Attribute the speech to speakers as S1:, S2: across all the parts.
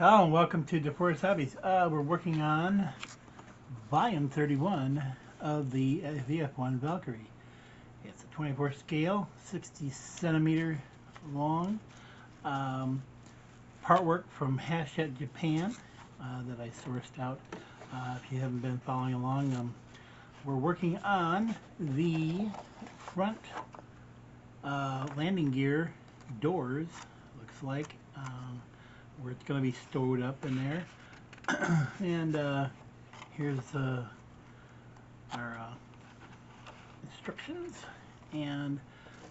S1: Hello and welcome to DeForest Hobbies. We're working on volume 31 of the VF-1 Valkyrie. It's a 24 scale, 60 centimeter long. Part work from Hachette Japan that I sourced out. If you haven't been following along, we're working on the front landing gear doors, looks like. Where it's going to be stowed up in there. And here's our instructions. And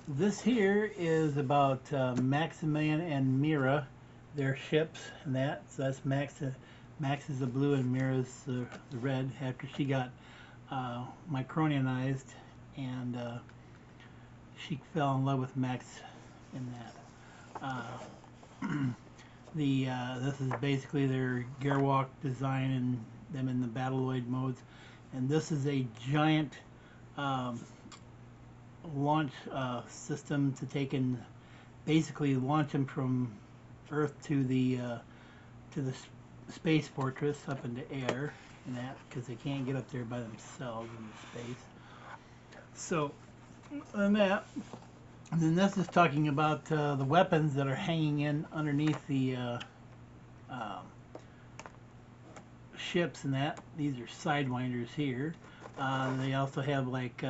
S1: this here is about Maximilian and Mira, their ships, and that. So that's Max. Max is the blue and Mira's the red. After she got micronized, and she fell in love with Max in that. This is basically their gearwalk design and them in the Battleoid modes, and this is a giant launch system to take and basically launch them from Earth to the space fortress up into air, and that because they can't get up there by themselves in space. So, and that. And then this is talking about the weapons that are hanging in underneath the ships and that. These are sidewinders here. They also have like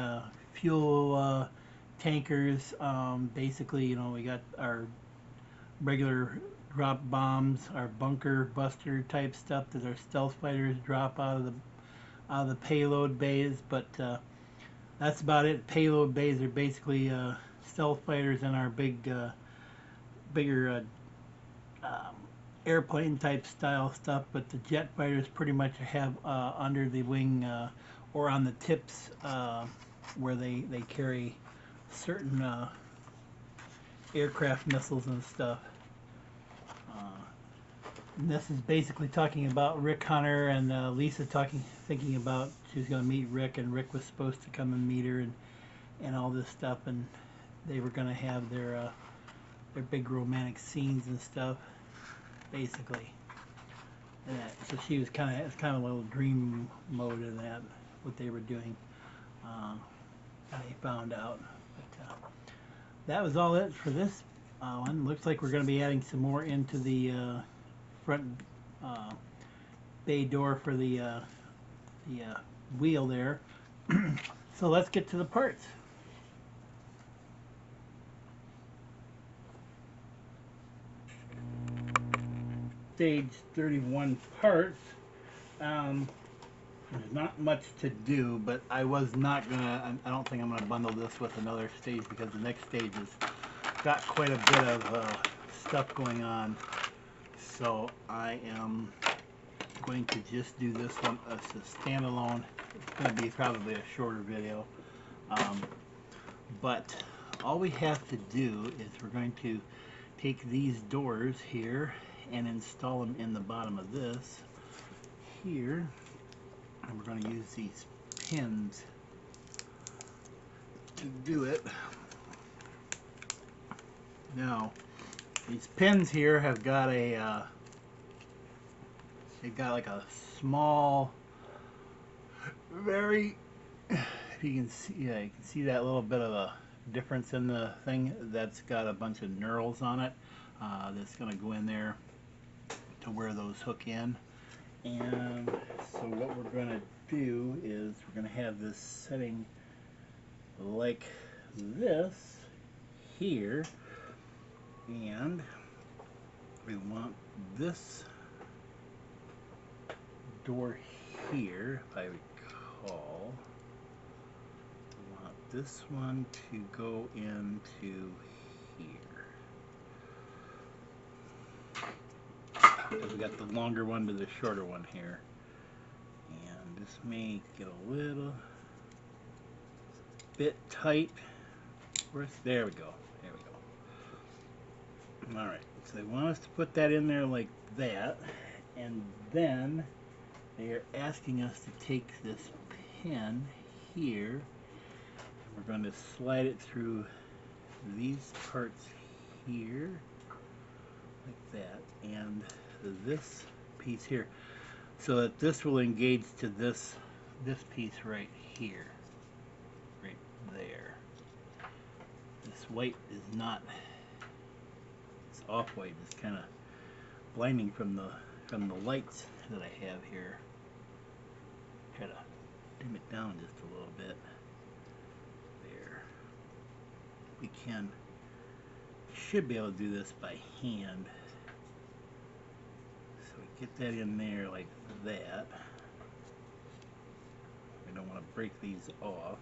S1: fuel tankers. Basically, you know, we got our regular drop bombs, our bunker buster type stuff that our stealth fighters drop out of the payload bays. But that's about it. Payload bays are basically stealth fighters and our bigger airplane type style stuff, but the jet fighters pretty much have under the wing or on the tips where they carry certain aircraft missiles and stuff. And this is basically talking about Rick Hunter and Lisa thinking about she was going to meet Rick, and Rick was supposed to come and meet her and all this stuff, and they were going to have their big romantic scenes and stuff, basically. And so she was it's kind of a little dream mode in that, what they were doing. They found out. But that was all it for this one. Looks like we're going to be adding some more into the front bay door for the wheel there. So let's get to the parts. Stage 31 parts. There's not much to do, but I was not gonna. I don't think I'm gonna bundle this with another stage because the next stage has got quite a bit of stuff going on. So I am going to just do this one as a standalone. It's going to be probably a shorter video, but all we have to do is we're going to take these doors here and install them in the bottom of this here, and we're going to use these pins to do it. Now these pins here have got a they've got like a small, very, if you can see, yeah, you can see that little bit of a difference in the thing. That's got a bunch of knurls on it that's going to go in there to where those hook in. And so what we're going to do is we're going to have this setting like this here, and we want this door here, if I recall. We want this one to go into here. We got the longer one to the shorter one here, and this may get a little bit tight. There we go. There we go. All right. So they want us to put that in there like that, and then they are asking us to take this pin here, and we're going to slide it through these parts here like that, and this piece here, so that this will engage to this piece right here, right there. This white is not, this off-white is kind of blinding from the lights that I have here. Try to dim it down just a little bit. There. We should be able to do this by hand. So we get that in there like that. We don't want to break these off.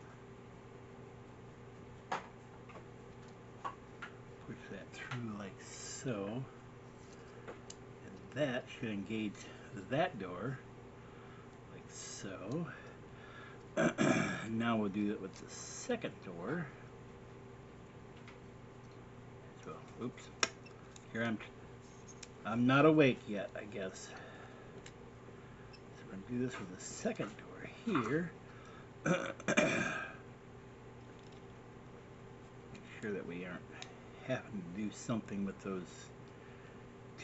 S1: Push that through like so. And that should engage that door like so. Now we'll do it with the second door. So, oops. Here I'm not awake yet, I guess. So we're going to do this with the second door here. Make sure that we aren't having to do something with those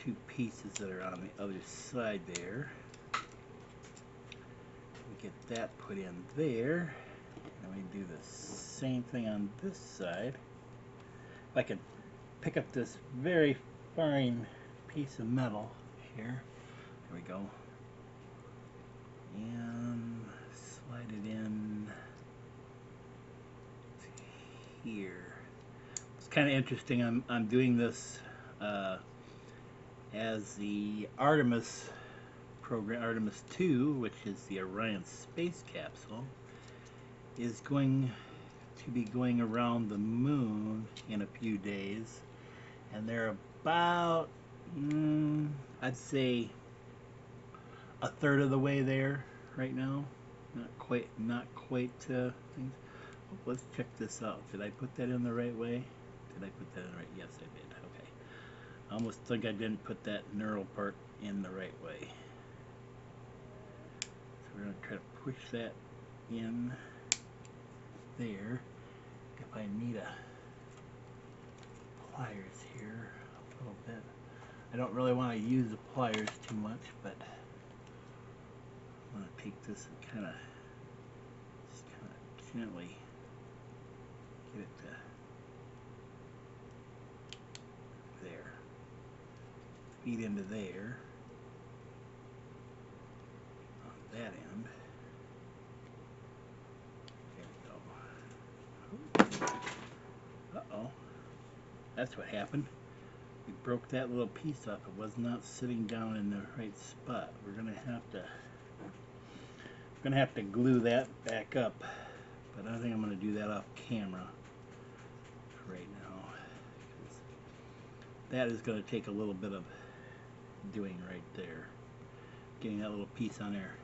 S1: two pieces that are on the other side there. We get that put in there. And we do the same thing on this side. If I could pick up this very fine piece of metal here. There we go. And slide it in here. It's kind of interesting. I'm doing this as the Artemis program, Artemis 2, which is the Orion space capsule, is going to be going around the moon in a few days, and they're about I'd say a third of the way there right now. Not quite things. Oh, let's check this out. Did I put that in the right way? Did I put that in the right? Yes, I did. Okay. I almost think I didn't put that knurl part in the right way. So we're going to try to push that in there. If I need a pliers here a little bit. I don't really want to use the pliers too much, but I'm going to take this and kind of gently get it to there. Feed into there on that end. There we go. Uh-oh. That's what happened. We broke that little piece off. It was not sitting down in the right spot. We're gonna have to glue that back up. But I think I'm going to do that off camera right now. That is going to take a little bit of doing right there. Getting that little piece on there.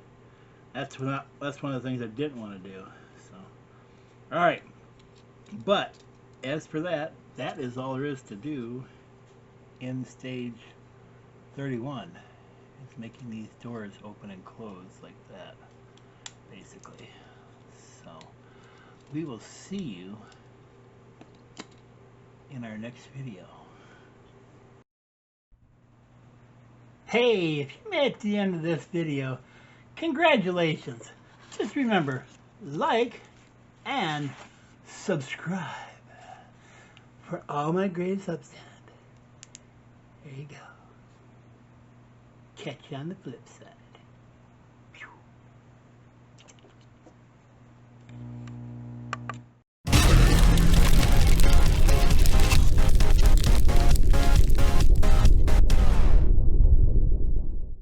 S1: That's one of the things I didn't want to do. So, all right. But as for that, that is all there is to do in stage 31. It's making these doors open and close like that, basically. So we will see you in our next video. Hey, if you made it to the end of this video, congratulations. Just remember, like and subscribe for all my great substance. There you go. Catch you on the flip side.